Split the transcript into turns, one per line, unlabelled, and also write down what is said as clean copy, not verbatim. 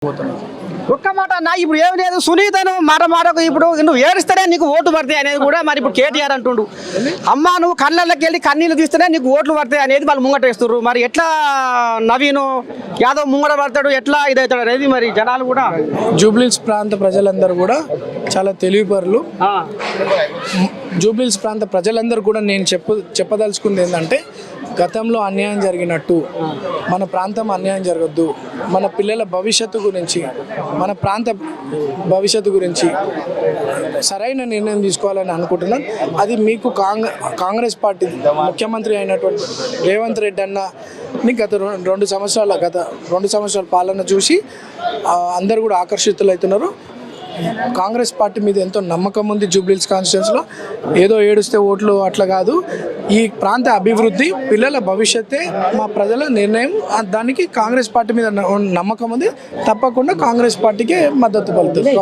ఒక్క మాట అన్న, ఇప్పుడు ఏమి లేదు, సునీతను మాటకు ఇప్పుడు నువ్వు ఏడుస్తేనే నీకు ఓట్లు పడతాయి అనేది కూడా మరి ఇప్పుడు కేటీఆర్ అంటుండు. అమ్మ నువ్వు కళ్ళకి వెళ్ళి కన్నీళ్ళు తీస్తేనే నీకు ఓట్లు పడతాయి అనేది వాళ్ళు ముంగట వేస్తున్నారు. మరి ఎట్లా నవీన్ యాదవ్ ముంగట పడతాడు, ఎట్లా ఇదవుతాడు అనేది మరి జనాలు కూడా.
జూబ్లీహిల్స్ ప్రాంత ప్రజలందరూ కూడా చాలా తెలివిపరులు. జూబ్లీహిల్స్ ప్రాంత ప్రజలందరూ కూడా నేను చెప్పదలుచుకుంది ఏంటంటే, గతంలో అన్యాయం జరిగినట్టు మన ప్రాంతం అన్యాయం జరగద్దు, మన పిల్లల భవిష్యత్తు గురించి, మన ప్రాంత భవిష్యత్తు గురించి సరైన నిర్ణయం తీసుకోవాలని అనుకుంటున్నాను. అది మీకు కాంగ్రెస్ పార్టీ ముఖ్యమంత్రి అయినటువంటి రేవంత్ రెడ్డి అన్నని గత రెండు సంవత్సరాల పాలన చూసి అందరూ కూడా ఆకర్షితులు అవుతున్నారు. కాంగ్రెస్ పార్టీ మీద ఎంతో నమ్మకం ఉంది. జూబ్లీహిల్స్ కాన్స్టిట్యున్సీలో ఏదో ఏడుస్తే ఓట్లు అట్లా కాదు, ఈ ప్రాంత అభివృద్ధి, పిల్లల భవిష్యత్తే మా ప్రజల నిర్ణయం. దానికి కాంగ్రెస్ పార్టీ మీద నమ్మకం ఉంది. తప్పకుండా కాంగ్రెస్ పార్టీకే మద్దతు పలుకుతుంది.